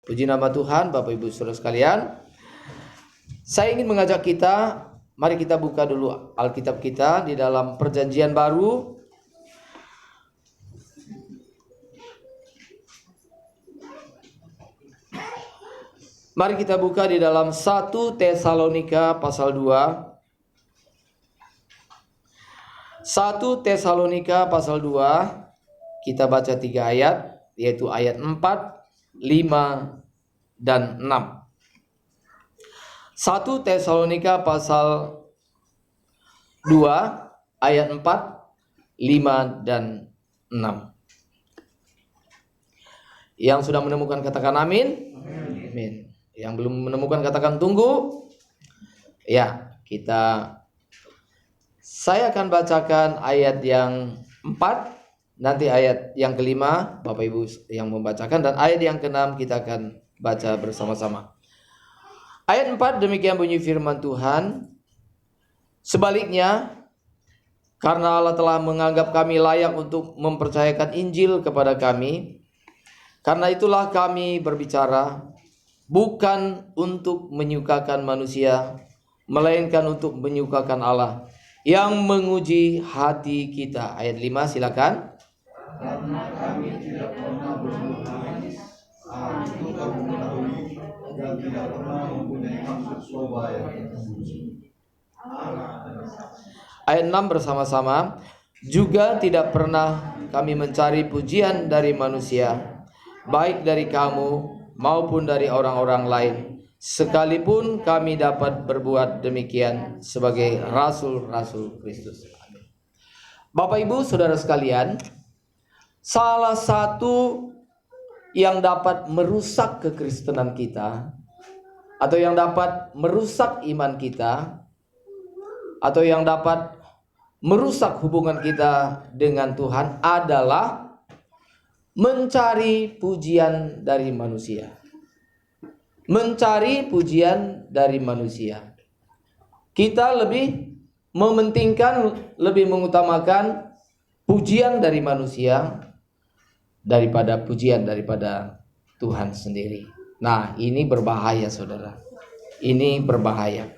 Puji nama Tuhan, Bapak Ibu Saudara sekalian. Saya ingin mengajak kita, mari kita buka dulu Alkitab kita di dalam Perjanjian Baru. Mari kita buka di dalam 1 Tesalonika pasal 2. 1 Tesalonika pasal 2, kita baca 3 ayat, yaitu ayat 4, 5, dan 6. 1 Tesalonika pasal 2 ayat 4, 5, dan 6. Yang sudah menemukan katakan amin. Amin. Yang belum menemukan katakan tunggu. Ya, saya akan bacakan ayat yang 4. Nanti ayat yang kelima Bapak Ibu yang membacakan, dan ayat yang keenam kita akan baca bersama-sama. Ayat 4, demikian bunyi firman Tuhan. Sebaliknya, karena Allah telah menganggap kami layak untuk mempercayakan Injil kepada kami, karena itulah kami berbicara, bukan untuk menyukakan manusia, melainkan untuk menyukakan Allah yang menguji hati kita. Ayat 5 silakan. Karena kami tidak pernah berbuat najis, engkau mengetahui, dan tidak pernah mempunyai maksud swabaya yang sembunyi. Ayat 6 bersama-sama. Juga tidak pernah kami mencari pujian dari manusia, baik dari kamu maupun dari orang-orang lain, sekalipun kami dapat berbuat demikian sebagai rasul-rasul Kristus. Bapak Ibu Saudara sekalian, salah satu yang dapat merusak kekristenan kita, atau yang dapat merusak iman kita, atau yang dapat merusak hubungan kita dengan Tuhan adalah mencari pujian dari manusia. Mencari pujian dari manusia. Kita lebih mementingkan, lebih mengutamakan pujian dari manusia daripada pujian daripada Tuhan sendiri. Nah, ini berbahaya, saudara. Ini berbahaya.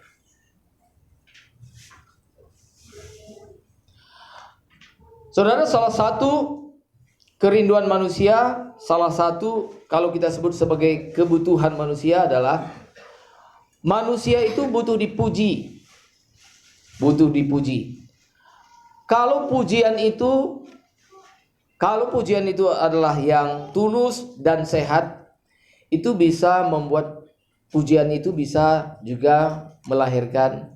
Saudara, salah satu kerinduan manusia, salah satu kalau kita sebut sebagai kebutuhan manusia adalah manusia itu butuh dipuji. Butuh dipuji. Kalau pujian itu adalah yang tulus dan sehat, itu bisa membuat pujian itu bisa juga melahirkan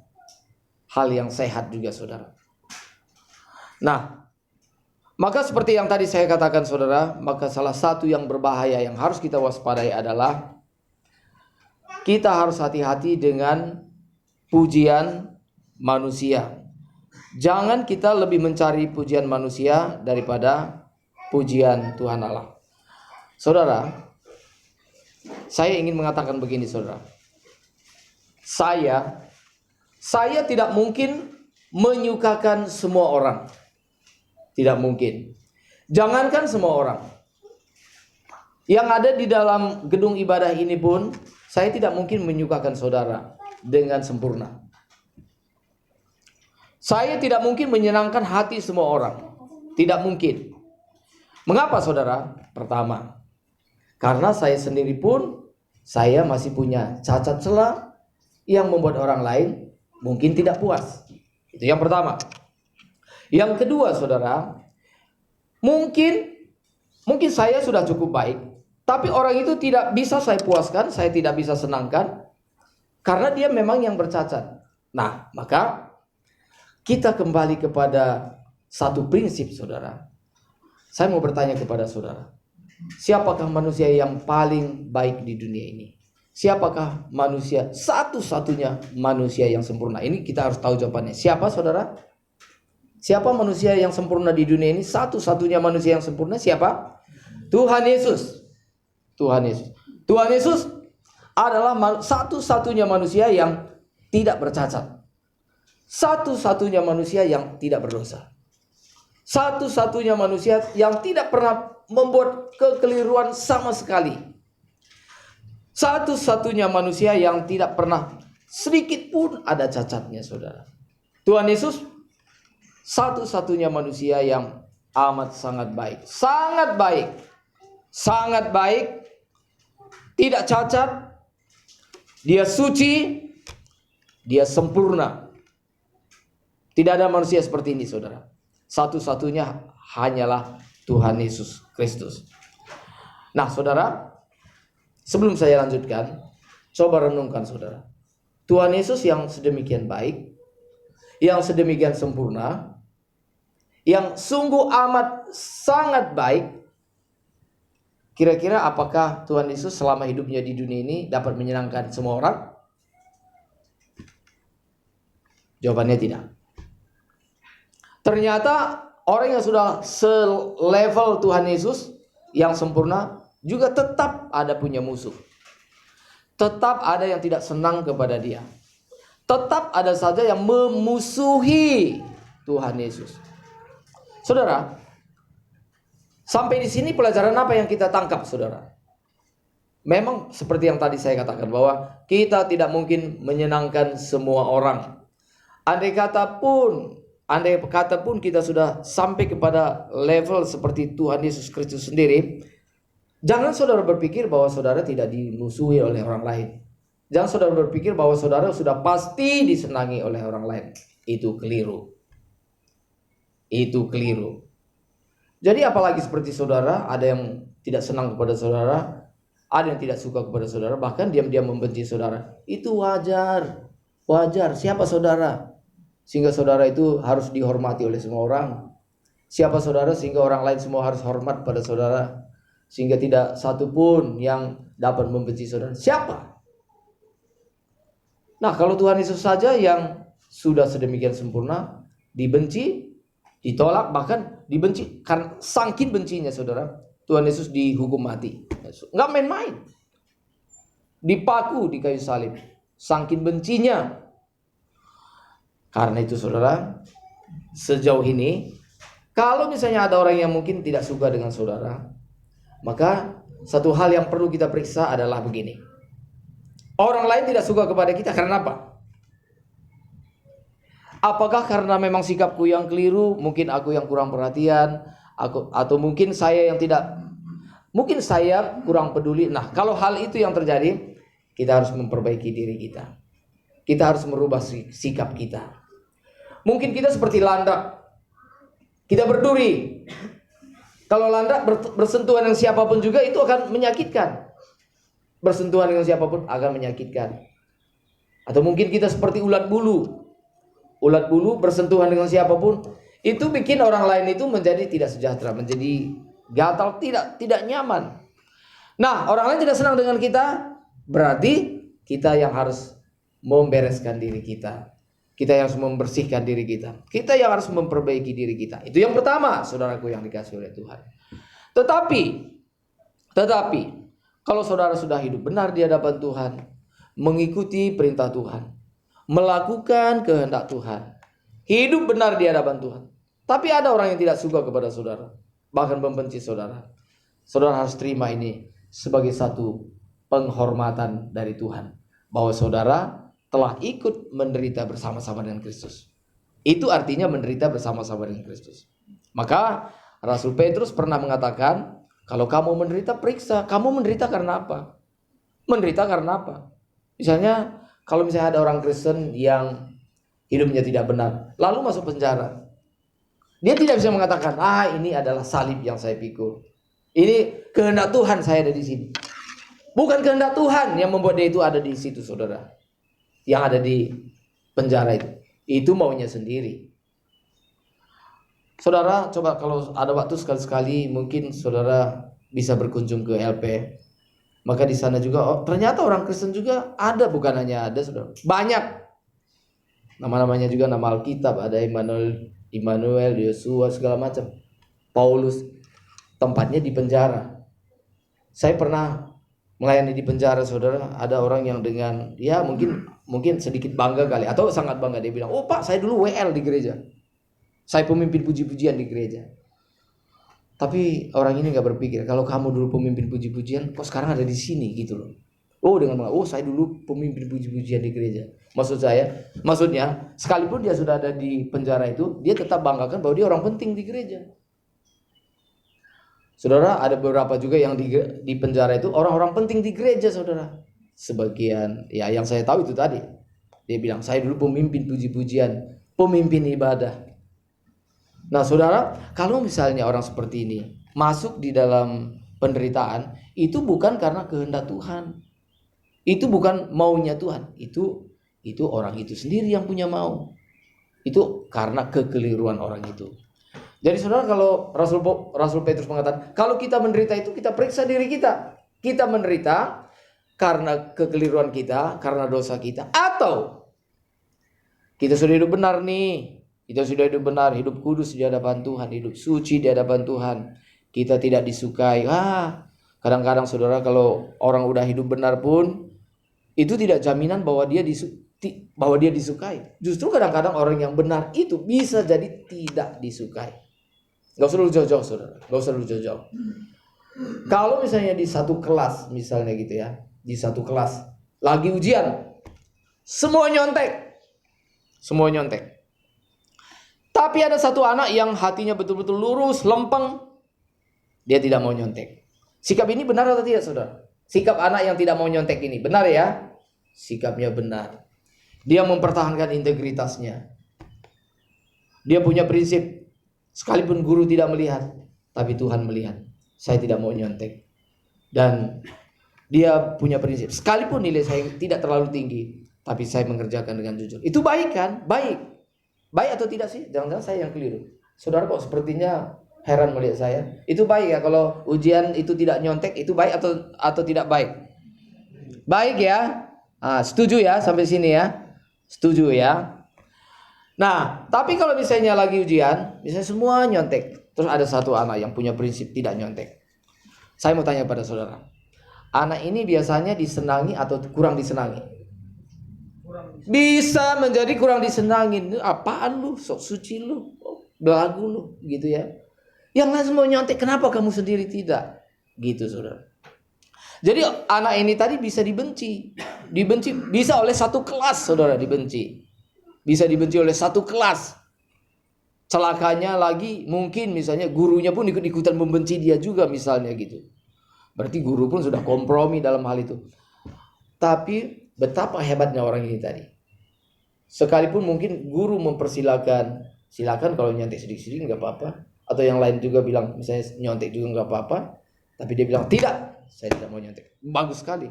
hal yang sehat juga, saudara. Nah, maka seperti yang tadi saya katakan, saudara, maka salah satu yang berbahaya yang harus kita waspadai adalah kita harus hati-hati dengan pujian manusia. Jangan kita lebih mencari pujian manusia daripada pujian Tuhan Allah. Saudara, saya ingin mengatakan begini, saudara. Saya tidak mungkin menyukakan semua orang. Tidak mungkin. Jangankan semua orang. Yang ada di dalam gedung ibadah ini pun, saya tidak mungkin menyukakan saudara dengan sempurna. Saya tidak mungkin menyenangkan hati semua orang. Tidak mungkin. Mengapa, saudara? Pertama, karena saya sendiri pun, saya masih punya cacat celah yang membuat orang lain mungkin tidak puas. Itu yang pertama. Yang kedua, saudara, mungkin saya sudah cukup baik, tapi orang itu tidak bisa saya puaskan, saya tidak bisa senangkan, karena dia memang yang bercacat. Nah, maka kita kembali kepada satu prinsip, saudara. Saya mau bertanya kepada saudara, siapakah manusia yang paling baik di dunia ini? Siapakah manusia, satu-satunya manusia yang sempurna? Ini kita harus tahu jawabannya. Siapa, saudara? Siapa manusia yang sempurna di dunia ini? Satu-satunya manusia yang sempurna siapa? Tuhan Yesus. Tuhan Yesus. Tuhan Yesus adalah satu-satunya manusia yang tidak bercacat. Satu-satunya manusia yang tidak berdosa. Satu-satunya manusia yang tidak pernah membuat kekeliruan sama sekali. Satu-satunya manusia yang tidak pernah sedikit pun ada cacatnya, saudara. Tuhan Yesus satu-satunya manusia yang amat sangat baik. Sangat baik. Sangat baik. Tidak cacat. Dia suci. Dia sempurna. Tidak ada manusia seperti ini, saudara. Satu-satunya hanyalah Tuhan Yesus Kristus. Nah, saudara, sebelum saya lanjutkan, coba renungkan, saudara. Tuhan Yesus yang sedemikian baik, yang sedemikian sempurna, yang sungguh amat sangat baik. Kira-kira apakah Tuhan Yesus selama hidupnya di dunia ini dapat menyenangkan semua orang? Jawabannya tidak. Ternyata orang yang sudah selevel Tuhan Yesus yang sempurna juga tetap ada punya musuh. Tetap ada yang tidak senang kepada dia. Tetap ada saja yang memusuhi Tuhan Yesus. Saudara, sampai di sini pelajaran apa yang kita tangkap, saudara? Memang seperti yang tadi saya katakan bahwa kita tidak mungkin menyenangkan semua orang. Andai kata pun kita sudah sampai kepada level seperti Tuhan Yesus Kristus sendiri, jangan saudara berpikir bahwa saudara tidak dimusuhi oleh orang lain. Jangan saudara berpikir bahwa saudara sudah pasti disenangi oleh orang lain. Itu keliru. Itu keliru. Jadi apalagi seperti saudara, ada yang tidak senang kepada saudara, ada yang tidak suka kepada saudara, bahkan diam-diam membenci saudara. Itu wajar. Wajar. Siapa saudara? Sehingga saudara itu harus dihormati oleh semua orang. Siapa saudara sehingga orang lain semua harus hormat pada saudara. Sehingga tidak satu pun yang dapat membenci saudara. Siapa? Nah, kalau Tuhan Yesus saja yang sudah sedemikian sempurna, dibenci, ditolak, bahkan dibenci. Karena saking bencinya, saudara, Tuhan Yesus dihukum mati. Nggak main-main. Dipaku di kayu salib. Saking bencinya. Karena itu, saudara, sejauh ini, kalau misalnya ada orang yang mungkin tidak suka dengan saudara, maka satu hal yang perlu kita periksa adalah begini. Orang lain tidak suka kepada kita karena apa? Apakah karena memang sikapku yang keliru, mungkin aku yang kurang perhatian, atau mungkin saya yang tidak, mungkin saya kurang peduli. Nah, kalau hal itu yang terjadi, kita harus memperbaiki diri kita. Kita harus merubah sikap kita. Mungkin kita seperti landak. Kita berduri. Kalau landak bersentuhan dengan siapapun juga itu akan menyakitkan. Bersentuhan dengan siapapun akan menyakitkan. Atau mungkin kita seperti ulat bulu. Ulat bulu bersentuhan dengan siapapun, itu bikin orang lain itu menjadi tidak sejahtera, menjadi gatal, tidak nyaman. Nah, orang lain tidak senang dengan kita, berarti kita yang harus membereskan diri kita. Kita yang harus membersihkan diri kita. Kita yang harus memperbaiki diri kita. Itu yang pertama, saudaraku yang dikasihi oleh Tuhan. Tetapi, kalau saudara sudah hidup benar di hadapan Tuhan, mengikuti perintah Tuhan, melakukan kehendak Tuhan, hidup benar di hadapan Tuhan, tapi ada orang yang tidak suka kepada saudara, bahkan membenci saudara, saudara harus terima ini sebagai satu penghormatan dari Tuhan, bahwa saudara telah ikut menderita bersama-sama dengan Kristus. Itu artinya menderita bersama-sama dengan Kristus. Maka Rasul Petrus pernah mengatakan, kalau kamu menderita, periksa kamu menderita karena apa? Menderita karena apa? Misalnya, kalau misalnya ada orang Kristen yang hidupnya tidak benar, lalu masuk penjara, dia tidak bisa mengatakan, ini adalah salib yang saya pikul, ini kehendak Tuhan saya ada di sini. Bukan kehendak Tuhan yang membuat dia itu ada di situ, saudara. Yang ada di penjara itu maunya sendiri. Saudara, coba kalau ada waktu sekali-sekali mungkin saudara bisa berkunjung ke LP. Maka di sana juga ternyata orang Kristen juga ada, bukan hanya ada, saudara. Banyak. Nama-namanya juga nama Alkitab, ada Immanuel, Yosua, segala macam. Paulus, tempatnya di penjara. Saya pernah melayani di penjara, saudara. Ada orang yang dengan mungkin sedikit bangga kali, atau sangat bangga, dia bilang, "Oh Pak, saya dulu WL di gereja. Saya pemimpin puji-pujian di gereja." Tapi orang ini nggak berpikir, kalau kamu dulu pemimpin puji-pujian, kok sekarang ada di sini gitu loh. Saya dulu pemimpin puji-pujian di gereja. Maksudnya, sekalipun dia sudah ada di penjara itu, dia tetap banggakan bahwa dia orang penting di gereja. Saudara, ada beberapa juga yang di penjara itu orang-orang penting di gereja, saudara. Sebagian, ya yang saya tahu itu tadi. Dia bilang, saya dulu pemimpin puji-pujian, pemimpin ibadah. Nah, saudara, kalau misalnya orang seperti ini masuk di dalam penderitaan, itu bukan karena kehendak Tuhan. Itu bukan maunya Tuhan. Itu orang itu sendiri yang punya mau. Itu karena kekeliruan orang itu. Jadi saudara, kalau Rasul Petrus mengatakan, kalau kita menderita itu kita periksa diri kita. Kita menderita karena kekeliruan kita, karena dosa kita, atau kita sudah hidup benar nih. Kita sudah hidup benar, hidup kudus di hadapan Tuhan, hidup suci di hadapan Tuhan. Kita tidak disukai. Kadang-kadang saudara, kalau orang udah hidup benar pun, itu tidak jaminan bahwa dia disukai. Justru kadang-kadang orang yang benar itu bisa jadi tidak disukai. Gak usah lu jauh-jauh, saudara. Gak usah lu jauh-jauh. Kalau misalnya di satu kelas, misalnya gitu ya, di satu kelas lagi ujian, semua nyontek. Tapi ada satu anak yang hatinya betul-betul lurus, lempeng, dia tidak mau nyontek. Sikap ini benar atau tidak, saudara? Sikap anak yang tidak mau nyontek ini benar ya? Sikapnya benar. Dia mempertahankan integritasnya. Dia punya prinsip. Sekalipun guru tidak melihat, tapi Tuhan melihat. Saya tidak mau nyontek. Dan dia punya prinsip. Sekalipun nilai saya tidak terlalu tinggi, tapi saya mengerjakan dengan jujur. Itu baik kan? Baik. Baik atau tidak sih? Jangan-jangan saya yang keliru. Saudara kok sepertinya heran melihat saya. Itu baik ya kalau ujian itu tidak nyontek, itu baik atau tidak baik? Baik ya. Setuju ya sampai sini ya? Setuju ya? Nah, tapi kalau misalnya lagi ujian, misalnya semua nyontek, terus ada satu anak yang punya prinsip tidak nyontek. Saya mau tanya pada saudara, anak ini biasanya disenangi atau kurang disenangi? Bisa menjadi kurang disenangi. Apaan lu? Sok suci lu, belagu lu, gitu ya. Yang lain semua nyontek, kenapa kamu sendiri tidak? Gitu, saudara. Jadi anak ini tadi bisa dibenci, bisa oleh satu kelas, saudara, dibenci. Bisa dibenci oleh satu kelas. Celakanya lagi mungkin misalnya gurunya pun ikut-ikutan membenci dia juga misalnya gitu. Berarti guru pun sudah kompromi dalam hal itu. Tapi betapa hebatnya orang ini tadi. Sekalipun mungkin guru silakan kalau nyontek sedikit-sedikit nggak apa-apa. Atau yang lain juga bilang misalnya nyontek juga nggak apa-apa. Tapi dia bilang tidak, saya tidak mau nyontek. Bagus sekali.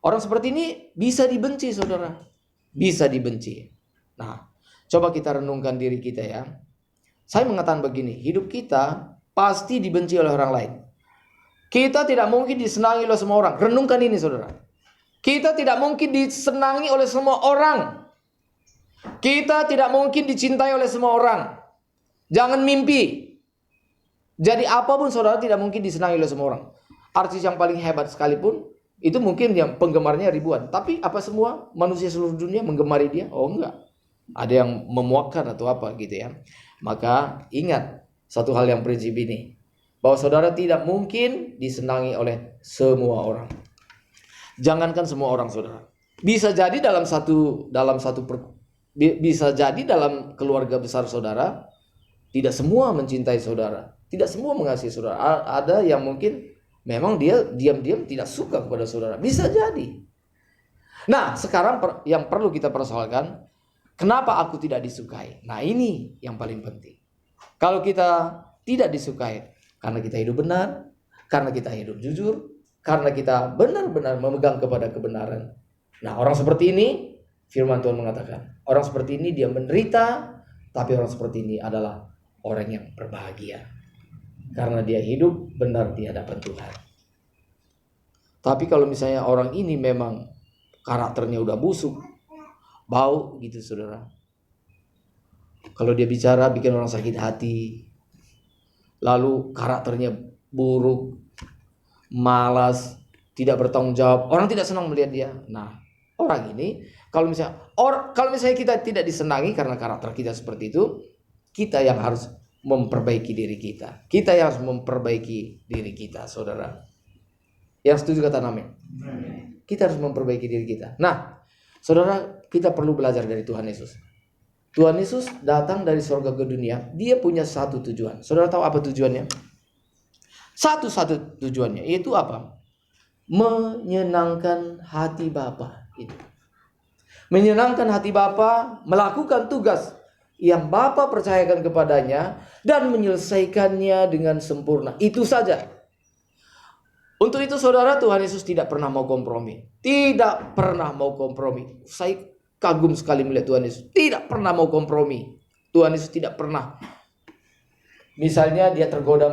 Orang seperti ini bisa dibenci, saudara. Bisa dibenci. Nah, coba kita renungkan diri kita ya. Saya mengatakan begini, hidup kita pasti dibenci oleh orang lain. Kita tidak mungkin disenangi oleh semua orang. Renungkan ini, saudara. Kita tidak mungkin disenangi oleh semua orang. Kita tidak mungkin dicintai oleh semua orang. Jangan mimpi. Jadi apapun saudara tidak mungkin disenangi oleh semua orang. Artis yang paling hebat sekalipun, itu mungkin yang penggemarnya ribuan. Tapi apa semua manusia seluruh dunia menggemari dia? Oh enggak. Ada yang memuakkan atau apa gitu ya. Maka ingat satu hal yang prinsip ini. Bahwa saudara tidak mungkin disenangi oleh semua orang. Jangankan semua orang, saudara. Bisa jadi bisa jadi dalam keluarga besar saudara, tidak semua mencintai saudara. Tidak semua mengasihi saudara. Ada yang mungkin memang dia diam-diam tidak suka kepada saudara. Bisa jadi. Nah, sekarang yang perlu kita persoalkan, kenapa aku tidak disukai? Nah, ini yang paling penting. Kalau kita tidak disukai, karena kita hidup benar, karena kita hidup jujur, karena kita benar-benar memegang kepada kebenaran. Nah, orang seperti ini, firman Tuhan mengatakan, orang seperti ini dia menderita, tapi orang seperti ini adalah orang yang berbahagia. Karena dia hidup benar di hadapan Tuhan. Tapi kalau misalnya orang ini memang karakternya udah busuk, bau gitu saudara. Kalau dia bicara bikin orang sakit hati. Lalu karakternya buruk, malas, tidak bertanggung jawab. Orang tidak senang melihat dia. Nah, orang ini kalau misalnya kita tidak disenangi karena karakter kita seperti itu, kita yang harus memperbaiki diri kita. Kita yang harus memperbaiki diri kita, saudara. Yang setuju kata amin. kita harus memperbaiki diri kita. Nah, saudara, kita perlu belajar dari Tuhan Yesus. Tuhan Yesus datang dari surga ke dunia. Dia punya satu tujuan. Saudara tahu apa tujuannya? Satu-satu tujuannya, yaitu apa? Menyenangkan hati Bapa. Itu. Menyenangkan hati Bapa, melakukan tugas yang Bapa percayakan kepadanya dan menyelesaikannya dengan sempurna. Itu saja. Untuk itu saudara, Tuhan Yesus tidak pernah mau kompromi. Tidak pernah mau kompromi. Saya kagum sekali melihat Tuhan Yesus. Tidak pernah mau kompromi. Tuhan Yesus tidak pernah. Misalnya dia tergoda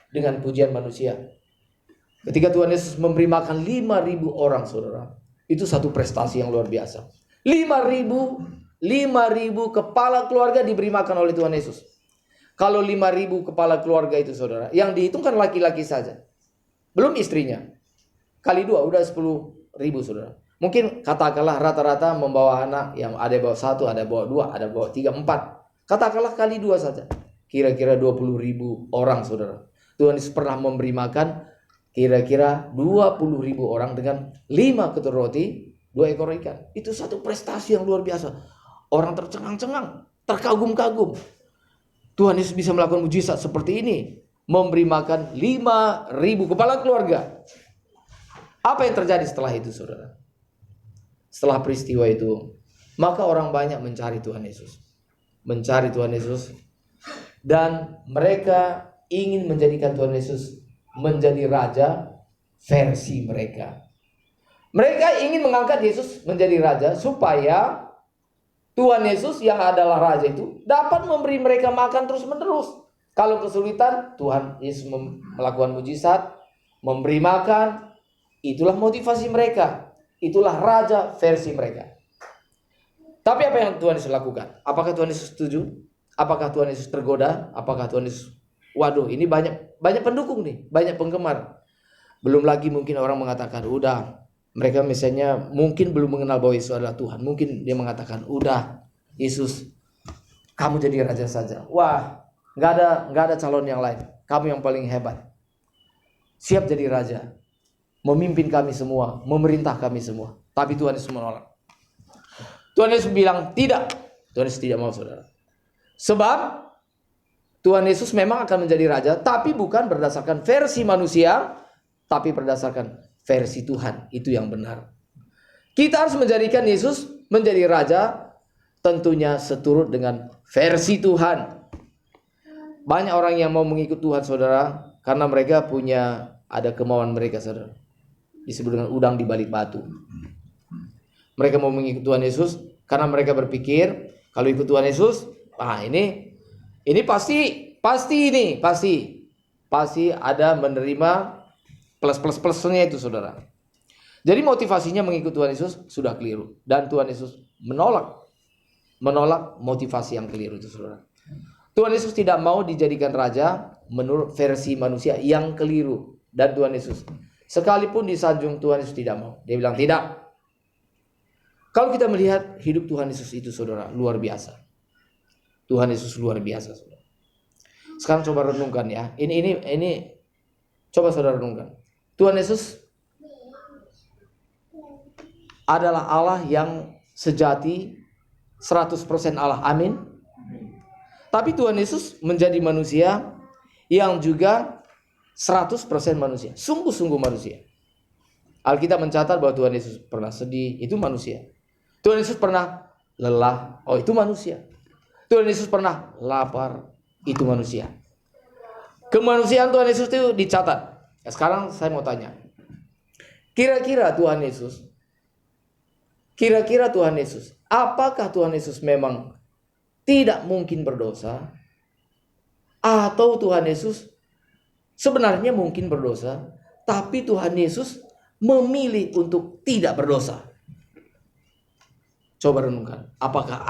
dengan pujian manusia. Ketika Tuhan Yesus memberi makan 5.000 orang, saudara. Itu satu prestasi yang luar biasa. 5.000 kepala keluarga diberi makan oleh Tuhan Yesus. Kalau 5.000 kepala keluarga itu, saudara, yang dihitungkan laki-laki saja, belum istrinya, kali 2 udah 10.000, saudara. Mungkin katakanlah rata-rata membawa anak, yang ada bawa 1, ada bawa 2, ada bawa 3, 4. Katakanlah kali 2 saja, kira-kira 20.000 orang, saudara. Tuhan Yesus pernah memberi makan kira-kira 20.000 orang dengan 5 ketur roti, 2 ekor ikan. Itu satu prestasi yang luar biasa. Orang tercengang-cengang, terkagum-kagum. Tuhan Yesus bisa melakukan mujizat seperti ini, memberi makan 5.000 kepala keluarga. Apa yang terjadi setelah itu, saudara? Setelah peristiwa itu, maka orang banyak mencari Tuhan Yesus. Mencari Tuhan Yesus. Dan mereka ingin menjadikan Tuhan Yesus menjadi raja versi mereka. Mereka ingin mengangkat Yesus menjadi raja supaya Tuhan Yesus yang adalah raja itu dapat memberi mereka makan terus-menerus. Kalau kesulitan, Tuhan Yesus melakukan mujizat, memberi makan. Itulah motivasi mereka. Itulah raja versi mereka. Tapi apa yang Tuhan Yesus lakukan? Apakah Tuhan Yesus setuju? Apakah Tuhan Yesus tergoda? Apakah Tuhan Yesus, waduh, ini banyak pendukung nih, banyak penggemar. Belum lagi mungkin orang mengatakan, udah, mereka misalnya mungkin belum mengenal bahwa Yesus adalah Tuhan. Mungkin dia mengatakan, udah, Yesus, kamu jadi raja saja. Wah, nggak ada calon yang lain. Kamu yang paling hebat. Siap jadi raja, memimpin kami semua, memerintah kami semua. Tapi Tuhan Yesus menolak. Tuhan Yesus bilang tidak. Tuhan Yesus tidak mau, saudara. Sebab Tuhan Yesus memang akan menjadi raja, tapi bukan berdasarkan versi manusia, tapi berdasarkan versi Tuhan. Itu yang benar. Kita harus menjadikan Yesus menjadi raja, tentunya seturut dengan versi Tuhan. Banyak orang yang mau mengikut Tuhan, saudara, karena mereka ada kemauan mereka, saudara. Disebut dengan udang di balik batu. Mereka mau mengikut Tuhan Yesus karena mereka berpikir kalau ikut Tuhan Yesus, ini pasti ada menerima plus-plusnya itu, saudara. Jadi motivasinya mengikut Tuhan Yesus sudah keliru, dan Tuhan Yesus menolak motivasi yang keliru itu, saudara. Tuhan Yesus tidak mau dijadikan raja menurut versi manusia yang keliru, dan Tuhan Yesus sekalipun disanjung, Tuhan Yesus tidak mau. Dia bilang tidak. Kalau kita melihat hidup Tuhan Yesus itu, saudara, luar biasa. Tuhan Yesus luar biasa, saudara. Sekarang coba renungkan ya. Ini coba saudara renungkan. Tuhan Yesus adalah Allah yang sejati, 100% Allah. Amin. Tapi Tuhan Yesus menjadi manusia yang juga 100% manusia. Sungguh-sungguh manusia. Alkitab mencatat bahwa Tuhan Yesus pernah sedih, itu manusia. Tuhan Yesus pernah lelah, itu manusia. Tuhan Yesus pernah lapar, itu manusia. Kemanusiaan Tuhan Yesus itu dicatat. Sekarang saya mau tanya, kira-kira Tuhan Yesus, apakah Tuhan Yesus memang tidak mungkin berdosa? Atau Tuhan Yesus sebenarnya mungkin berdosa, tapi Tuhan Yesus memilih untuk tidak berdosa? Coba renungkan. Apakah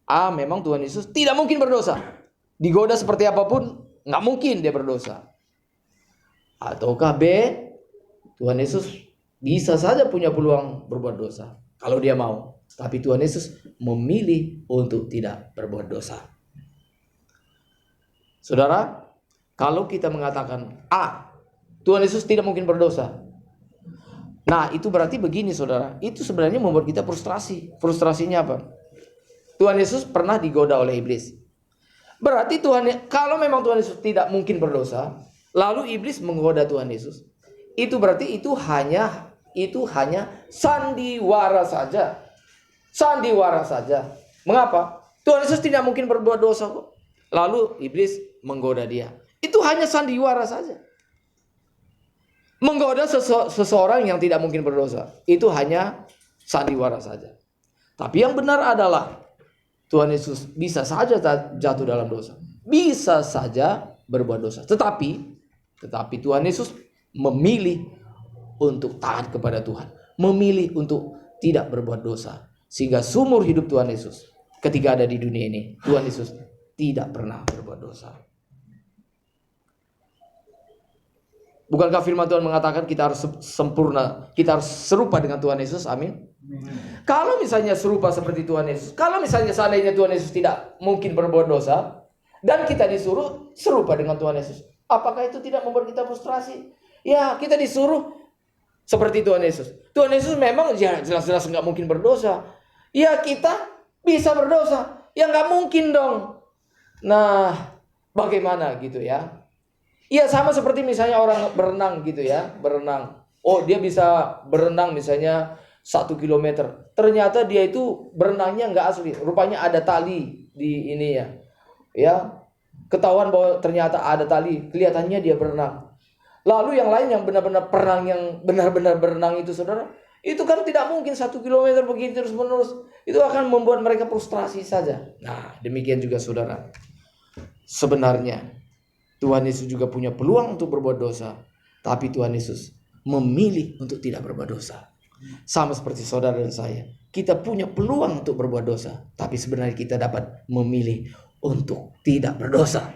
A memang Tuhan Yesus tidak mungkin berdosa? Digoda seperti apapun, nggak mungkin dia berdosa. Ataukah B, Tuhan Yesus bisa saja punya peluang berbuat dosa kalau dia mau, tapi Tuhan Yesus memilih untuk tidak berbuat dosa. Saudara, kalau kita mengatakan A, Tuhan Yesus tidak mungkin berdosa, Nah, itu berarti begini saudara, itu sebenarnya membuat kita frustrasi. Frustrasinya apa? Tuhan Yesus pernah digoda oleh iblis. Berarti kalau memang Tuhan Yesus tidak mungkin berdosa, lalu iblis menggoda Tuhan Yesus, itu berarti itu hanya sandiwara saja. Sandiwara saja. Mengapa? Tuhan Yesus tidak mungkin berbuat dosa kok. Lalu iblis menggoda dia. Itu hanya sandiwara saja. Menggoda seseorang yang tidak mungkin berdosa, itu hanya sandiwara saja. Tapi yang benar adalah Tuhan Yesus bisa saja jatuh dalam dosa. Bisa saja berbuat dosa. Tetapi Tuhan Yesus memilih untuk taat kepada Tuhan. Memilih untuk tidak berbuat dosa. Sehingga seumur hidup Tuhan Yesus, ketika ada di dunia ini, Tuhan Yesus tidak pernah berbuat dosa. Bukankah firman Tuhan mengatakan kita harus sempurna, kita harus serupa dengan Tuhan Yesus? Amin. Kalau misalnya serupa seperti Tuhan Yesus, kalau misalnya seandainya Tuhan Yesus tidak mungkin berbuat dosa, dan kita disuruh serupa dengan Tuhan Yesus, apakah itu tidak membuat kita frustrasi? Ya, kita disuruh seperti Tuhan Yesus. Tuhan Yesus memang jelas-jelas nggak mungkin berdosa. Ya, kita bisa berdosa. Ya nggak mungkin dong. Nah, bagaimana gitu ya? Ya sama seperti misalnya orang berenang gitu ya, berenang. Oh, dia bisa berenang misalnya 1 kilometer. Ternyata dia itu berenangnya nggak asli. Rupanya ada tali di ini ya. Ya, ketahuan bahwa ternyata ada tali. Kelihatannya dia berenang. Lalu yang lain yang benar-benar berenang itu saudara, itu kan tidak mungkin 1 kilometer begitu terus menerus. Itu akan membuat mereka frustrasi saja. Nah, demikian juga saudara. Sebenarnya Tuhan Yesus juga punya peluang untuk berbuat dosa, tapi Tuhan Yesus memilih untuk tidak berbuat dosa. Sama seperti saudara dan saya, kita punya peluang untuk berbuat dosa, tapi sebenarnya kita dapat memilih untuk tidak berdosa.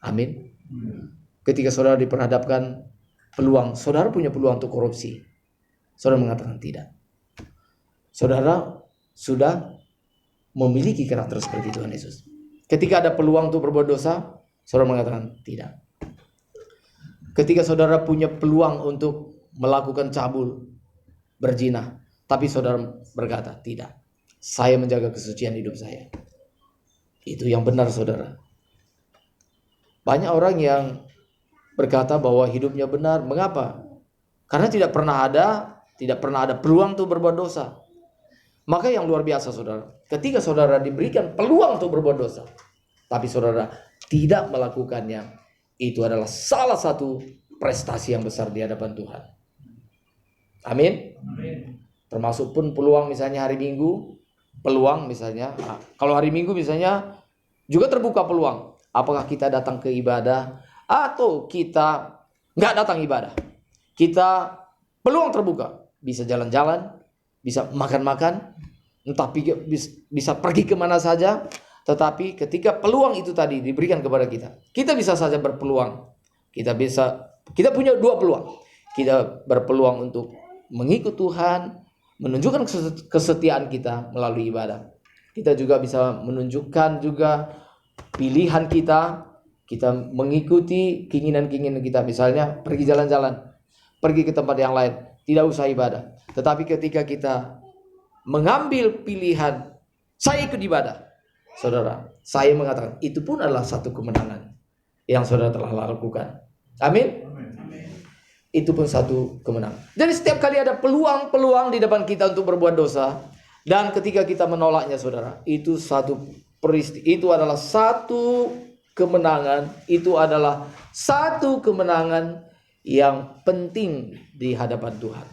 Amin. Ketika saudara diperhadapkan peluang, saudara punya peluang untuk korupsi, saudara mengatakan tidak. Saudara sudah memiliki karakter seperti Tuhan Yesus. Ketika ada peluang untuk berbuat dosa, saudara mengatakan tidak. Ketika saudara punya peluang untuk melakukan cabul, berzina, tapi saudara berkata tidak. Saya menjaga kesucian hidup saya. Itu yang benar saudara. Banyak orang yang berkata bahwa hidupnya benar. Mengapa? Karena tidak pernah ada peluang untuk berbuat dosa. Maka yang luar biasa saudara, ketika saudara diberikan peluang untuk berbuat dosa, tapi saudara tidak melakukannya, itu adalah salah satu prestasi yang besar di hadapan Tuhan. Amin. Termasuk pun peluang misalnya hari Minggu, peluang misalnya, kalau hari Minggu misalnya juga terbuka peluang. Apakah kita datang ke ibadah atau kita nggak datang ibadah? Kita peluang terbuka, bisa jalan-jalan, bisa makan-makan, entah bisa pergi kemana saja. Tetapi ketika peluang itu tadi diberikan kepada kita, kita bisa saja berpeluang. Kita punya 2 peluang. Kita berpeluang untuk mengikut Tuhan, menunjukkan kesetiaan kita melalui ibadah. Kita juga bisa menunjukkan juga pilihan kita mengikuti keinginan-keinginan kita. Misalnya pergi jalan-jalan, pergi ke tempat yang lain, tidak usah ibadah. Tetapi ketika kita mengambil pilihan, saya ikut ibadah, saudara, saya mengatakan itu pun adalah satu kemenangan yang saudara telah lakukan. Amin. Itu pun satu kemenangan. Jadi setiap kali ada peluang-peluang di depan kita untuk berbuat dosa, dan ketika kita menolaknya saudara, itu adalah satu kemenangan. Itu adalah satu kemenangan yang penting di hadapan Tuhan.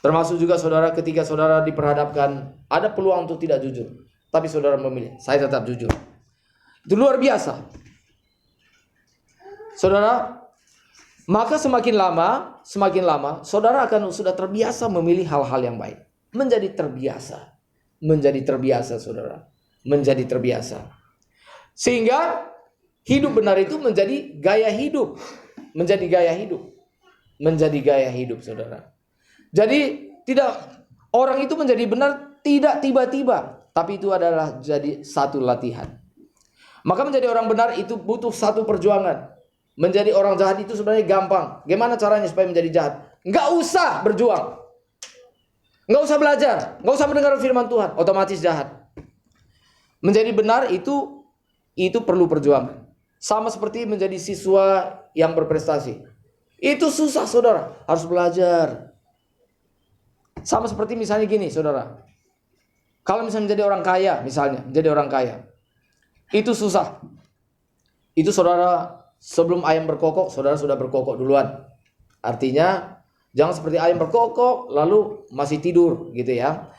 Termasuk juga saudara, ketika saudara diperhadapkan ada peluang untuk tidak jujur, tapi saudara memilih, saya tetap jujur. Itu luar biasa. Saudara, maka semakin lama, saudara akan sudah terbiasa memilih hal-hal yang baik. Menjadi terbiasa saudara. Menjadi terbiasa. Sehingga hidup benar itu menjadi gaya hidup. Menjadi gaya hidup saudara. Jadi orang itu menjadi benar tidak tiba-tiba, tapi itu adalah jadi satu latihan. Maka menjadi orang benar itu butuh satu perjuangan. Menjadi orang jahat itu sebenarnya gampang. Gimana caranya supaya menjadi jahat? nggak usah berjuang, nggak usah belajar, nggak usah mendengar firman Tuhan, otomatis jahat. Menjadi benar itu perlu perjuangan. Sama seperti menjadi siswa yang berprestasi. Itu susah, saudara. Harus belajar. Sama seperti misalnya gini, saudara. Kalau misalnya menjadi orang kaya, menjadi orang kaya. Itu susah. Itu saudara, sebelum ayam berkokok, saudara sudah berkokok duluan. Artinya, jangan seperti ayam berkokok, lalu masih tidur, gitu ya.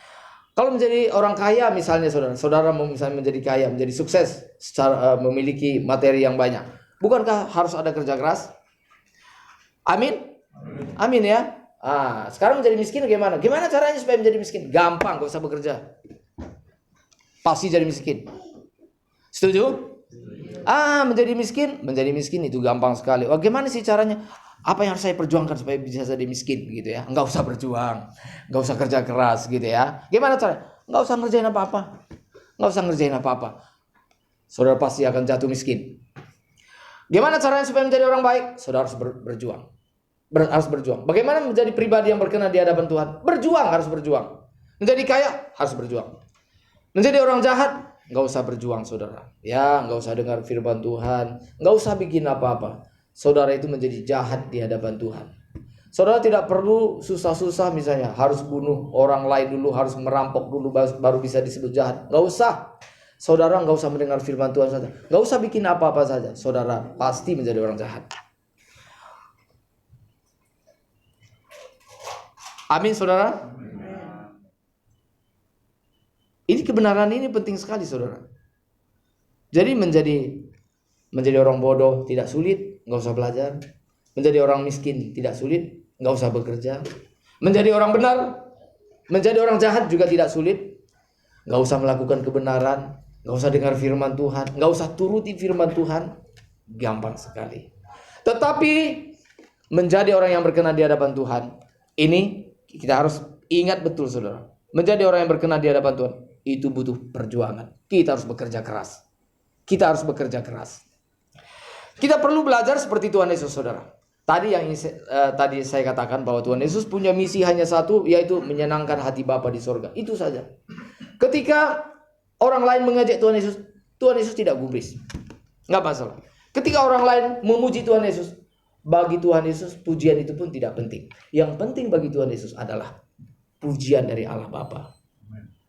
Kalau menjadi orang kaya misalnya saudara mau misalnya menjadi kaya, menjadi sukses, secara memiliki materi yang banyak. Bukankah harus ada kerja keras? Amin? Amin ya. Sekarang menjadi miskin bagaimana? Gimana caranya supaya menjadi miskin? Gampang, gak usah bekerja. Pasti jadi miskin. Setuju? Menjadi miskin itu gampang sekali. Gimana sih caranya? Apa yang harus saya perjuangkan supaya bisa jadi miskin gitu ya? Nggak usah berjuang, nggak usah kerja keras gitu ya. Gimana caranya? Nggak usah ngerjain apa-apa. Saudara pasti akan jatuh miskin. Gimana caranya supaya menjadi orang baik? Saudara harus berjuang. Harus berjuang. Bagaimana menjadi pribadi yang berkenan di hadapan Tuhan? Harus berjuang. Menjadi kaya harus berjuang. Menjadi orang jahat nggak usah berjuang, saudara. Ya, nggak usah dengar firman Tuhan, nggak usah bikin apa-apa. Saudara itu menjadi jahat di hadapan Tuhan. Saudara tidak perlu susah-susah misalnya harus bunuh orang lain dulu, harus merampok dulu baru bisa disebut jahat. Nggak usah. Saudara nggak usah mendengar firman Tuhan saja. Nggak usah bikin apa-apa saja. Saudara pasti menjadi orang jahat. Amin, saudara. Ini kebenaran ini penting sekali, saudara. Jadi menjadi orang bodoh tidak sulit, nggak usah belajar. Menjadi orang miskin tidak sulit, nggak usah bekerja. Menjadi orang benar, menjadi orang jahat juga tidak sulit. Nggak usah melakukan kebenaran, nggak usah dengar firman Tuhan, nggak usah turuti firman Tuhan. Gampang sekali. Tetapi menjadi orang yang berkenan di hadapan Tuhan, ini kita harus ingat betul, saudara. Menjadi orang yang berkenan di hadapan Tuhan itu butuh perjuangan. Kita harus bekerja keras. Kita perlu belajar seperti Tuhan Yesus, saudara. Tadi saya katakan bahwa Tuhan Yesus punya misi hanya satu, yaitu menyenangkan hati Bapa di sorga. Itu saja. Ketika orang lain mengejek Tuhan Yesus tidak gubris. Nggak masalah. Ketika orang lain memuji Tuhan Yesus, bagi Tuhan Yesus pujian itu pun tidak penting. Yang penting bagi Tuhan Yesus adalah pujian dari Allah Bapa.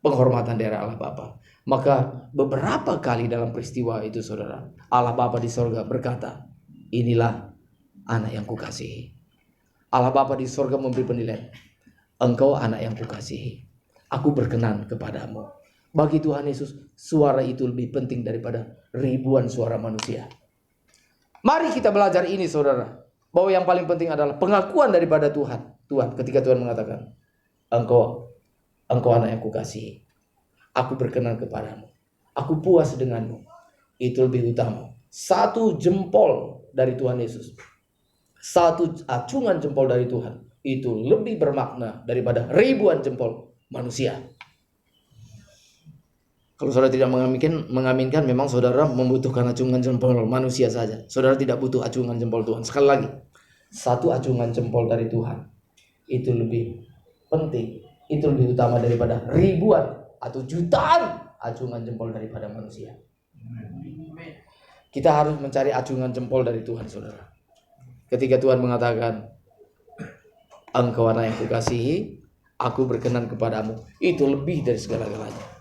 Penghormatan dari Allah Bapa. Maka beberapa kali dalam peristiwa itu, saudara, Allah Bapa di sorga berkata, inilah anak yang kukasihi. Allah Bapa di sorga memberi penilaian, engkau anak yang kukasihi, aku berkenan kepadamu. Bagi Tuhan Yesus, suara itu lebih penting daripada ribuan suara manusia. Mari kita belajar ini, saudara, bahwa yang paling penting adalah pengakuan daripada Tuhan. Ketika Tuhan mengatakan, engkau anak yang kukasihi, aku berkenan kepadamu, aku puas denganmu. Itu lebih utama. Satu jempol dari Tuhan Yesus, satu acungan jempol dari Tuhan, itu lebih bermakna daripada ribuan jempol manusia. Kalau saudara tidak mengaminkan, memang saudara membutuhkan acungan jempol manusia saja. Saudara tidak butuh acungan jempol Tuhan. Sekali lagi, satu acungan jempol dari Tuhan itu lebih penting, itu lebih utama daripada ribuan atau jutaan acungan jempol daripada manusia. Kita harus mencari acungan jempol dari Tuhan, saudara. Ketika Tuhan mengatakan, engkau anak yang kukasihi, aku berkenan kepadamu, itu lebih dari segala-galanya.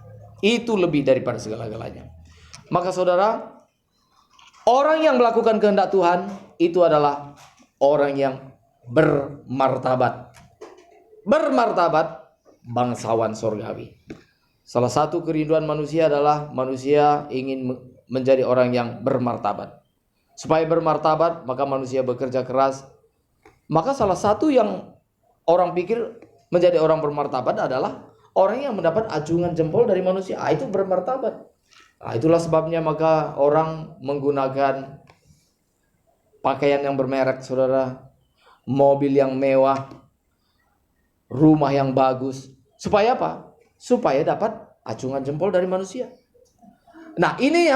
Itu lebih daripada segala-galanya. Maka saudara, orang yang melakukan kehendak Tuhan itu adalah orang yang bermartabat. Bermartabat, bangsawan sorgawi. Salah satu kerinduan manusia adalah manusia ingin menjadi orang yang bermartabat. Supaya bermartabat, maka manusia bekerja keras. Maka salah satu yang orang pikir menjadi orang bermartabat adalah orang yang mendapat acungan jempol dari manusia. Itu bermartabat. Itulah sebabnya maka orang menggunakan pakaian yang bermerek, saudara, mobil yang mewah, rumah yang bagus. Supaya apa? Supaya dapat acungan jempol dari manusia. Nah, ini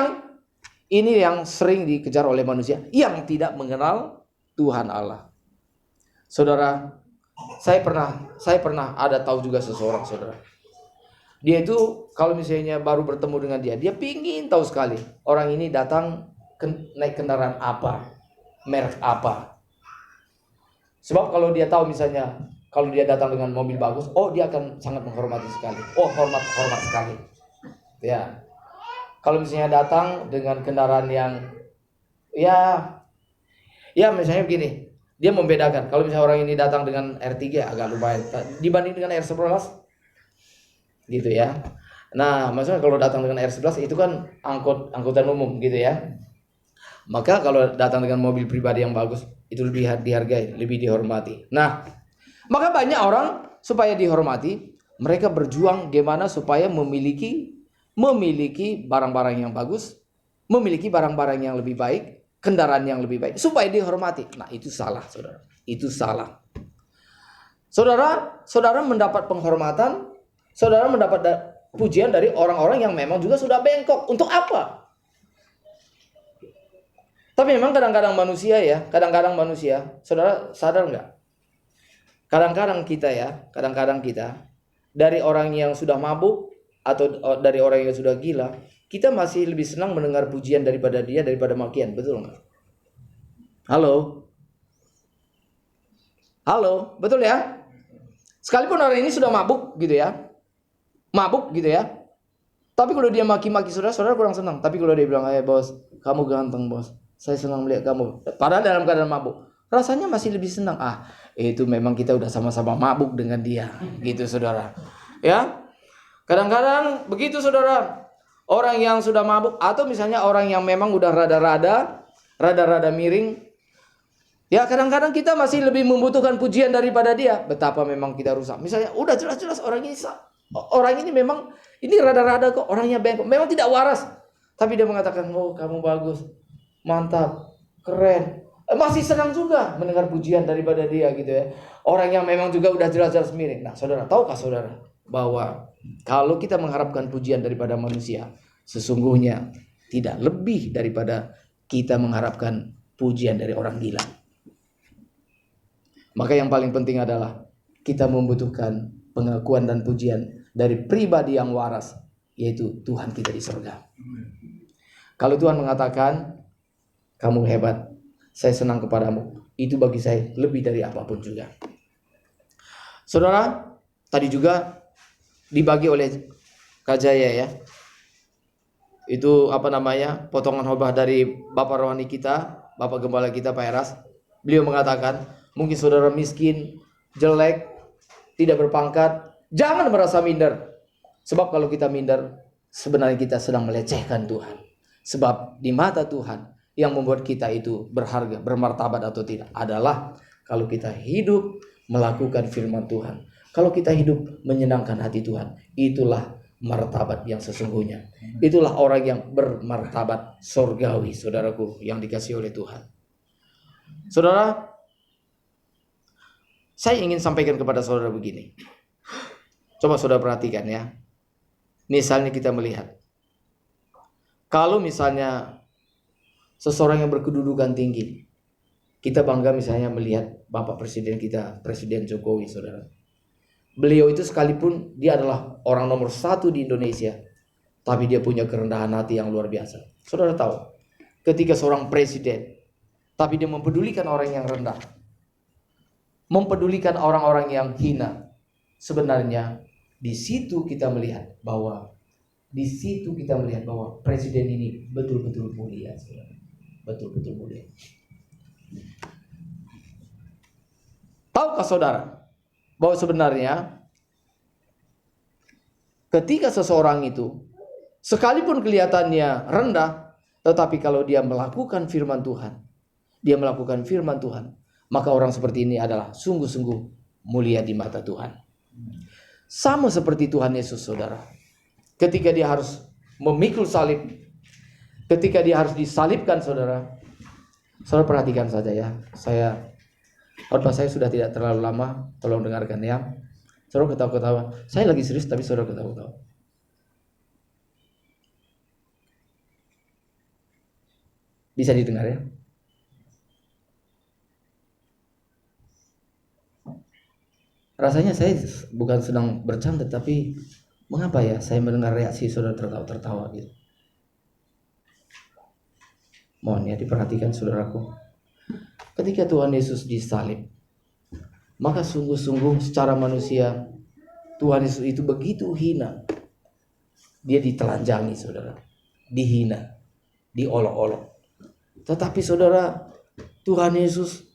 yang sering dikejar oleh manusia yang tidak mengenal Tuhan Allah. Saudara, Saya pernah ada tahu juga seseorang, saudara. Dia itu kalau misalnya baru bertemu dengan dia pingin tahu sekali orang ini datang naik kendaraan apa, merek apa. Sebab kalau dia tahu misalnya kalau dia datang dengan mobil bagus, oh dia akan sangat menghormati sekali. Oh hormat sekali. Ya. Kalau misalnya datang dengan kendaraan yang ya misalnya begini, dia membedakan. Kalau misalnya orang ini datang dengan R3 agak lumayan dibanding dengan R11 gitu ya. Nah, maksudnya kalau datang dengan R11 itu kan angkutan umum gitu ya. Maka kalau datang dengan mobil pribadi yang bagus itu lebih dihargai, lebih dihormati. Nah, maka banyak orang supaya dihormati, mereka berjuang gimana supaya memiliki barang-barang yang bagus, memiliki barang-barang yang lebih baik, kendaraan yang lebih baik supaya dihormati. Nah, itu salah, saudara. Itu salah. Saudara mendapat penghormatan, saudara mendapat pujian dari orang-orang yang memang juga sudah bengkok. Untuk apa? Tapi memang kadang-kadang manusia, saudara sadar nggak? Kadang-kadang kita dari orang yang sudah mabuk atau dari orang yang sudah gila, kita masih lebih senang mendengar pujian daripada makian, betul nggak? Halo, betul ya? Sekalipun orang ini sudah mabuk gitu ya, tapi kalau dia maki-maki saudara kurang senang. Tapi kalau dia bilang, bos, kamu ganteng bos, saya senang melihat kamu. Padahal dalam keadaan mabuk, rasanya masih lebih senang. Itu memang kita udah sama-sama mabuk dengan dia, gitu saudara. Ya, kadang-kadang begitu saudara. Orang yang sudah mabuk atau misalnya orang yang memang udah rada-rada miring, ya kadang-kadang kita masih lebih membutuhkan pujian daripada dia. Betapa memang kita rusak. Misalnya udah jelas-jelas orang ini memang ini rada-rada kok, orangnya bengkok, memang tidak waras. Tapi dia mengatakan, oh kamu bagus, mantap, keren. Masih senang juga mendengar pujian daripada dia gitu ya. Orang yang memang juga udah jelas-jelas miring. Nah saudara, tahukah saudara bahwa kalau kita mengharapkan pujian daripada manusia, sesungguhnya tidak lebih daripada kita mengharapkan pujian dari orang gila. Maka yang paling penting adalah kita membutuhkan pengakuan dan pujian dari pribadi yang waras, yaitu Tuhan kita di surga. Kalau Tuhan mengatakan, kamu hebat, saya senang kepadamu, itu bagi saya lebih dari apapun juga. Saudara, tadi juga dibagi oleh Kak Jaya ya. Itu potongan khotbah dari Bapak rohani kita, Bapak Gembala kita Pak Eras. Beliau mengatakan, mungkin saudara miskin, jelek, tidak berpangkat, jangan merasa minder. Sebab kalau kita minder, sebenarnya kita sedang melecehkan Tuhan. Sebab di mata Tuhan, yang membuat kita itu berharga, bermartabat atau tidak, adalah kalau kita hidup melakukan firman Tuhan. Kalau kita hidup menyenangkan hati Tuhan, itulah martabat yang sesungguhnya. Itulah orang yang bermartabat surgawi, saudaraku, yang dikasihi oleh Tuhan. Saudara, saya ingin sampaikan kepada saudara begini. Coba saudara perhatikan ya. Misalnya kita melihat, kalau misalnya seseorang yang berkedudukan tinggi, kita bangga misalnya melihat Bapak Presiden kita, Presiden Jokowi, saudara. Beliau itu sekalipun dia adalah orang nomor 1 di Indonesia, tapi dia punya kerendahan hati yang luar biasa. Saudara tahu, ketika seorang presiden, tapi dia mempedulikan orang yang rendah, mempedulikan orang-orang yang hina, sebenarnya di situ kita melihat bahwa presiden ini betul-betul mulia, saudara. Betul-betul mulia. Tahukah saudara bahwa sebenarnya ketika seseorang itu sekalipun kelihatannya rendah, tetapi kalau dia melakukan firman Tuhan, maka orang seperti ini adalah sungguh-sungguh mulia di mata Tuhan. Sama seperti Tuhan Yesus, saudara. Ketika dia harus memikul salib, ketika dia harus disalibkan, saudara perhatikan saja ya. Khotbah saya sudah tidak terlalu lama, tolong dengarkan ya. Saudara ketawa-ketawa. Saya lagi serius tapi saudara ketawa-ketawa. Bisa didengar ya? Rasanya saya bukan sedang bercanda, tapi mengapa ya saya mendengar reaksi saudara tertawa gitu. Mohon ya diperhatikan saudaraku. Ketika Tuhan Yesus disalib, maka sungguh-sungguh secara manusia Tuhan Yesus itu begitu hina. Dia ditelanjangi saudara, dihina, diolok-olok. Tetapi saudara, Tuhan Yesus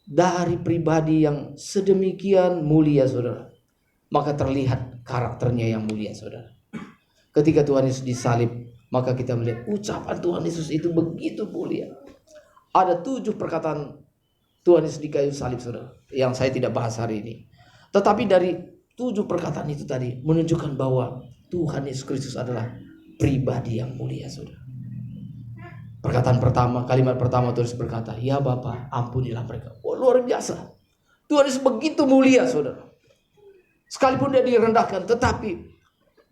dari pribadi yang sedemikian mulia saudara, maka terlihat karakternya yang mulia saudara. Ketika Tuhan Yesus disalib, maka kita melihat ucapan Tuhan Yesus itu begitu mulia. Ada 7 perkataan Tuhan Yesus di kayu salib saudara, yang saya tidak bahas hari ini. Tetapi dari 7 perkataan itu tadi menunjukkan bahwa Tuhan Yesus Kristus adalah pribadi yang mulia saudara. Perkataan pertama, kalimat pertama Tuhan Yesus berkata, "Ya Bapa, ampunilah mereka." Oh, luar biasa. Tuhan Yesus begitu mulia saudara. Sekalipun dia direndahkan, tetapi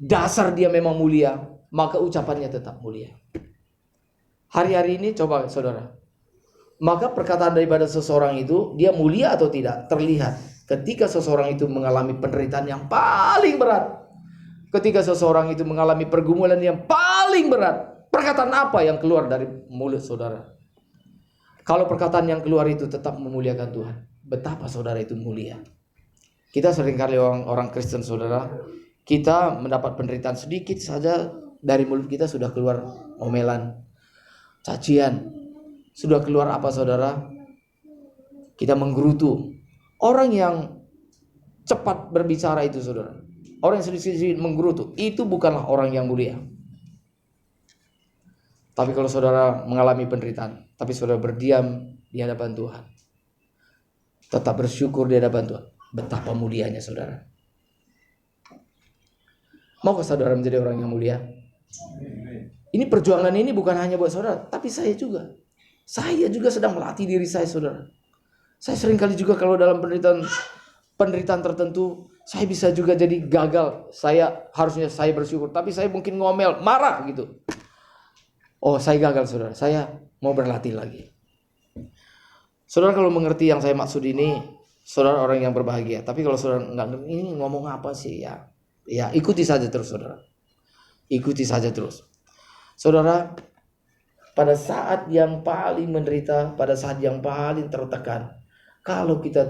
dasar dia memang mulia, maka ucapannya tetap mulia. Hari-hari ini coba saudara, maka perkataan daripada seseorang itu, dia mulia atau tidak, terlihat ketika seseorang itu mengalami penderitaan yang paling berat. Ketika seseorang itu mengalami pergumulan yang paling berat, perkataan apa yang keluar dari mulut saudara? Kalau perkataan yang keluar itu tetap memuliakan Tuhan, betapa saudara itu mulia. Kita seringkali orang Kristen saudara, kita mendapat penderitaan sedikit saja, dari mulut kita sudah keluar omelan, cacian, sudah keluar apa saudara? Kita menggerutu. Orang yang cepat berbicara itu saudara, orang yang sedikit-sedikit menggerutu, itu bukanlah orang yang mulia. Tapi kalau saudara mengalami penderitaan, tapi saudara berdiam di hadapan Tuhan, tetap bersyukur di hadapan Tuhan, betapa mulianya saudara. Maukah saudara menjadi orang yang mulia? Ini perjuangan ini bukan hanya buat saudara, tapi saya juga. Saya juga sedang melatih diri saya saudara. Saya seringkali juga kalau dalam penderitaan tertentu, saya bisa juga jadi gagal. Harusnya saya bersyukur, tapi saya mungkin ngomel, marah gitu. Oh, saya gagal saudara, saya mau berlatih lagi. Saudara kalau mengerti yang saya maksud ini, saudara orang yang berbahagia. Tapi kalau saudara nggak ngerti ini ngomong apa sih ya ikuti saja terus saudara. Ikuti saja terus. Saudara, pada saat yang paling menderita, pada saat yang paling tertekan, kalau kita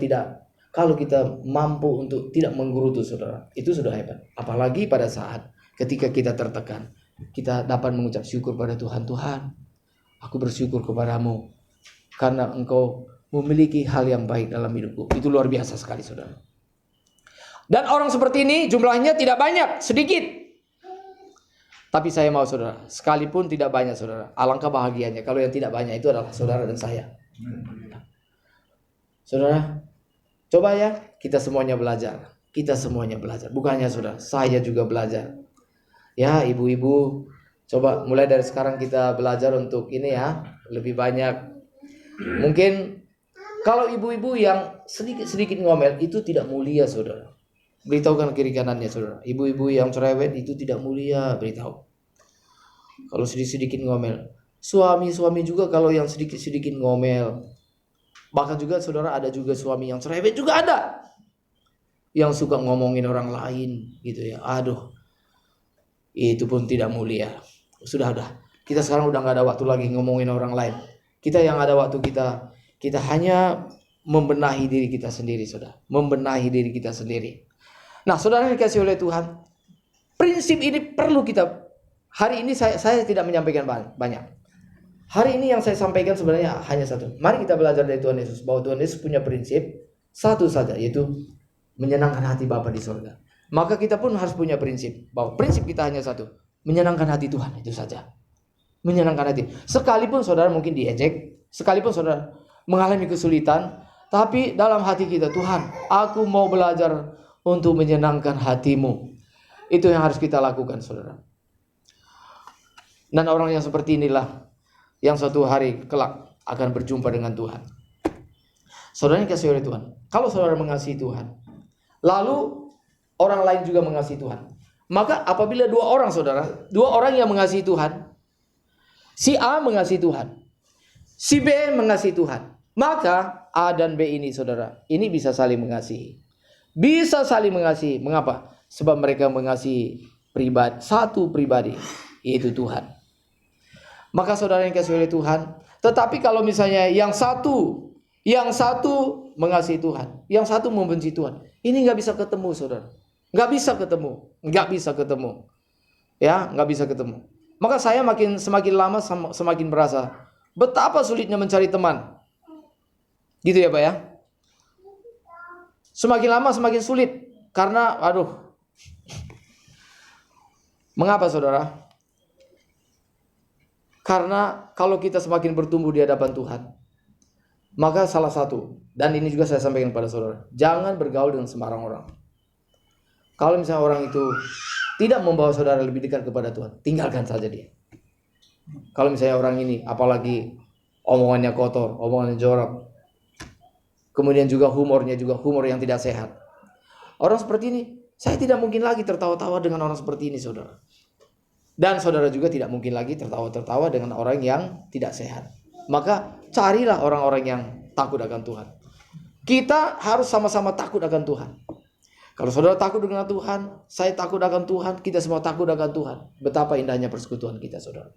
mampu untuk tidak menggerutu saudara, itu sudah hebat. Apalagi pada saat ketika kita tertekan, kita dapat mengucap syukur pada Tuhan. Tuhan, aku bersyukur kepadamu karena Engkau memiliki hal yang baik dalam hidupku. Itu luar biasa sekali saudara. Dan orang seperti ini jumlahnya tidak banyak, sedikit. Tapi saya mau saudara, sekalipun tidak banyak saudara, alangkah bahagianya kalau yang tidak banyak itu adalah saudara dan saya. Saudara, coba ya kita semuanya belajar. Kita semuanya belajar. Bukannya saudara, saya juga belajar. Ya ibu-ibu, coba mulai dari sekarang kita belajar untuk ini ya, lebih banyak. Mungkin kalau ibu-ibu yang sedikit-sedikit ngomel itu tidak mulia saudara. Beritahukan kiri kanannya saudara. Ibu-ibu yang cerewet itu tidak mulia, beritahu. Kalau sedikit-sedikit ngomel. Suami-suami juga kalau yang sedikit-sedikit ngomel. Bahkan juga saudara ada juga suami yang cerewet juga ada. Yang suka ngomongin orang lain gitu ya. Aduh. Itu pun tidak mulia. Sudah. Kita sekarang udah gak ada waktu lagi ngomongin orang lain. Kita yang ada waktu kita hanya membenahi diri kita sendiri saudara. Membenahi diri kita sendiri. Nah saudara yang dikasih oleh Tuhan, prinsip ini perlu kita. Hari ini saya tidak menyampaikan banyak. Hari ini yang saya sampaikan sebenarnya hanya satu. Mari kita belajar dari Tuhan Yesus, bahwa Tuhan Yesus punya prinsip satu saja, yaitu menyenangkan hati Bapa di surga. Maka kita pun harus punya prinsip, bahwa prinsip kita hanya satu, menyenangkan hati Tuhan, itu saja. Menyenangkan hati. Sekalipun saudara mungkin diejek, sekalipun saudara mengalami kesulitan, tapi dalam hati kita, Tuhan, aku mau belajar untuk menyenangkan hatimu. Itu yang harus kita lakukan saudara. Dan orang yang seperti inilah yang suatu hari kelak akan berjumpa dengan Tuhan. Saudara yang dikasihi oleh Tuhan, kalau saudara mengasihi Tuhan, lalu orang lain juga mengasihi Tuhan, maka apabila dua orang yang mengasihi Tuhan, si A mengasihi Tuhan, si B mengasihi Tuhan, maka A dan B ini saudara, ini bisa saling mengasihi. bisa saling mengasihi. Mengapa? Sebab mereka mengasihi satu pribadi, yaitu Tuhan. Maka saudara yang kasih oleh Tuhan, tetapi kalau misalnya yang satu mengasihi Tuhan, yang satu membenci Tuhan, ini nggak bisa ketemu, saudara. Nggak bisa ketemu. Ya, nggak bisa ketemu. Maka saya semakin lama semakin merasa betapa sulitnya mencari teman. Gitu ya Pak ya. Semakin lama semakin sulit. Karena mengapa saudara? Karena kalau kita semakin bertumbuh di hadapan Tuhan, maka salah satu, dan ini juga saya sampaikan pada saudara, jangan bergaul dengan sembarang orang. Kalau misalnya orang itu tidak membawa saudara lebih dekat kepada Tuhan, tinggalkan saja dia. Kalau misalnya orang ini, apalagi omongannya kotor, omongannya jorok, kemudian juga humornya juga humor yang tidak sehat. Orang seperti ini, saya tidak mungkin lagi tertawa-tawa dengan orang seperti ini, saudara. Dan saudara juga tidak mungkin lagi tertawa-tertawa dengan orang yang tidak sehat. Maka carilah orang-orang yang takut akan Tuhan. Kita harus sama-sama takut akan Tuhan. Kalau saudara takut dengan Tuhan, saya takut akan Tuhan, kita semua takut akan Tuhan. Betapa indahnya persekutuan kita, saudara.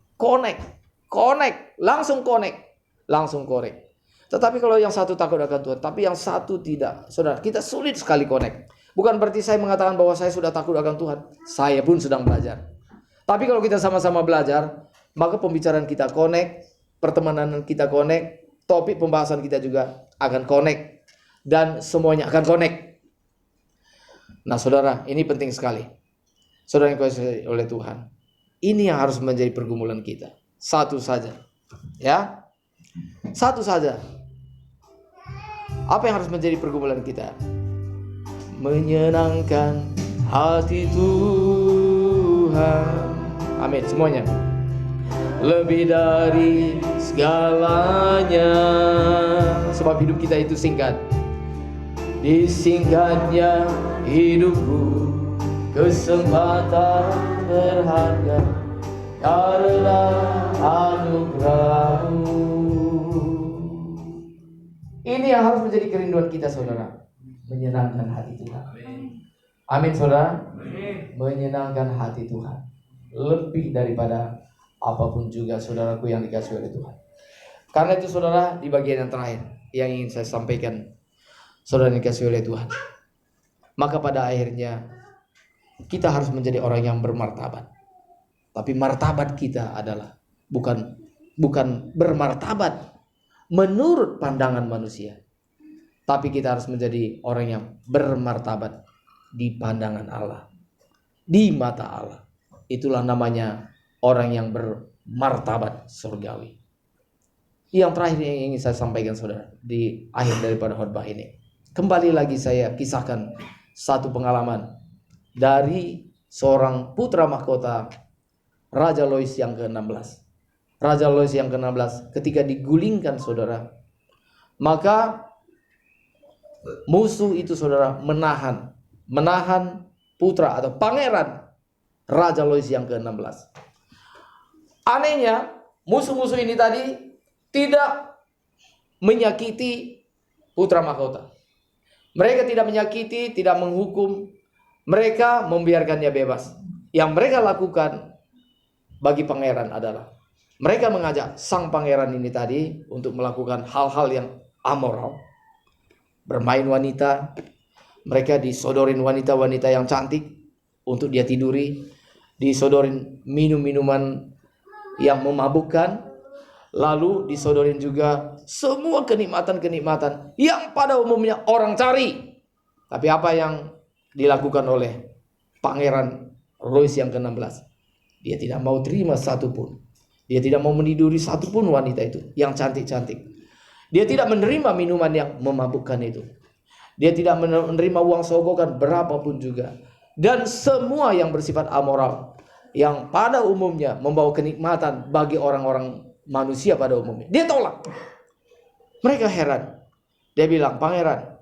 Langsung connect. Tetapi kalau yang satu takut akan Tuhan, tapi yang satu tidak, saudara, kita sulit sekali connect. Bukan berarti saya mengatakan bahwa saya sudah takut akan Tuhan. Saya pun sedang belajar. Tapi kalau kita sama-sama belajar, maka pembicaraan kita connect, pertemanan kita connect, topik pembahasan kita juga akan connect, dan semuanya akan connect. Nah saudara, ini penting sekali. Saudara yang dikasihi oleh Tuhan, ini yang harus menjadi pergumulan kita. Satu saja. Ya, satu saja. Apa yang harus menjadi pergumulan kita? Menyenangkan hati Tuhan. Amin, semuanya. Lebih dari segalanya. Sebab hidup kita itu singkat. Disingkatnya hidupku, kesempatan berharga karena anugerah-Mu. Ini yang harus menjadi kerinduan kita, saudara. Menyenangkan hati Tuhan. Amin, saudara. Menyenangkan hati Tuhan. Lebih daripada apapun juga, saudaraku yang dikasihi oleh Tuhan. Karena itu, saudara, di bagian yang terakhir yang ingin saya sampaikan, saudara yang dikasihi oleh Tuhan, maka pada akhirnya kita harus menjadi orang yang bermartabat. Tapi martabat kita adalah bukan bermartabat menurut pandangan manusia, tapi kita harus menjadi orang yang bermartabat di pandangan Allah, di mata Allah. Itulah namanya orang yang bermartabat surgawi. Yang terakhir yang ingin saya sampaikan, saudara, di akhir daripada khotbah ini, kembali lagi saya kisahkan satu pengalaman dari seorang putra mahkota Raja Lois yang ke-16. Raja Lois yang ke-16 ketika digulingkan, saudara, maka musuh itu, saudara, menahan putra atau pangeran Raja Lois yang ke-16. Anehnya, musuh-musuh ini tadi tidak menyakiti putra mahkota. Mereka tidak menyakiti, tidak menghukum. Mereka membiarkannya bebas. Yang mereka lakukan bagi pangeran adalah mereka mengajak sang pangeran ini tadi untuk melakukan hal-hal yang amoral. Bermain wanita. Mereka disodorin wanita-wanita yang cantik untuk dia tiduri. Disodorin minum-minuman yang memabukkan. Lalu disodorin juga semua kenikmatan-kenikmatan yang pada umumnya orang cari. Tapi apa yang dilakukan oleh pangeran Lois yang ke-16? Dia tidak mau terima satupun. Dia tidak mau meniduri satupun wanita itu yang cantik-cantik. Dia tidak menerima minuman yang memabukkan itu. Dia tidak menerima uang sogokan berapapun juga. Dan semua yang bersifat amoral, yang pada umumnya membawa kenikmatan bagi orang-orang manusia pada umumnya, dia tolak. Mereka heran. Dia bilang, pangeran,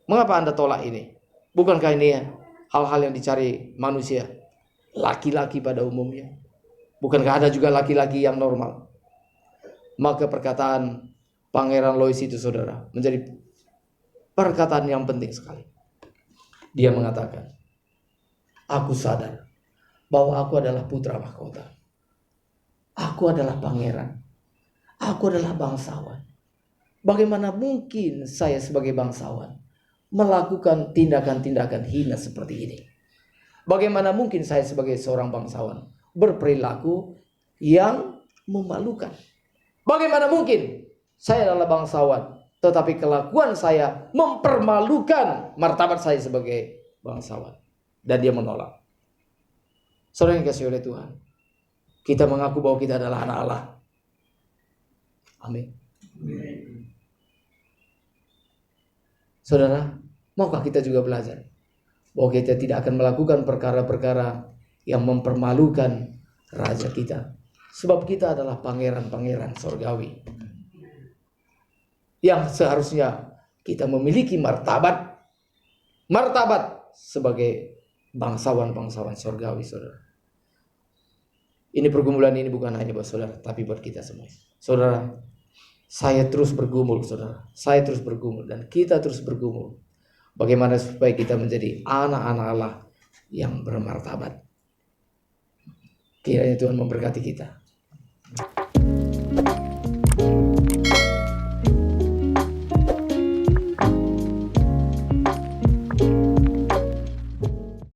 mengapa Anda tolak ini? Bukankah ini hal-hal yang dicari manusia, laki-laki pada umumnya? Bukankah ada juga laki-laki yang normal? Maka perkataan pangeran Lois itu, saudara, menjadi perkataan yang penting sekali. Dia mengatakan, aku sadar bahwa aku adalah putra mahkota. Aku adalah pangeran. Aku adalah bangsawan. Bagaimana mungkin saya sebagai bangsawan melakukan tindakan-tindakan hina seperti ini? Bagaimana mungkin saya sebagai seorang bangsawan berperilaku yang memalukan? Bagaimana mungkin saya adalah bangsawan, tetapi kelakuan saya mempermalukan martabat saya sebagai bangsawan? Dan dia menolak. Saudara yang dikasihi oleh Tuhan, kita mengaku bahwa kita adalah anak Allah. Amin. Saudara, maukah kita juga belajar bahwa kita tidak akan melakukan perkara-perkara yang mempermalukan raja kita, sebab kita adalah pangeran-pangeran sorgawi yang seharusnya kita memiliki martabat sebagai bangsawan-bangsawan sorgawi, saudara. Ini pergumulan ini bukan hanya buat saudara, tapi buat kita semua. Saudara, saya terus bergumul, saudara. Saya terus bergumul dan kita terus bergumul. Bagaimana supaya kita menjadi anak-anak Allah yang bermartabat. Kiranya Tuhan memberkati kita.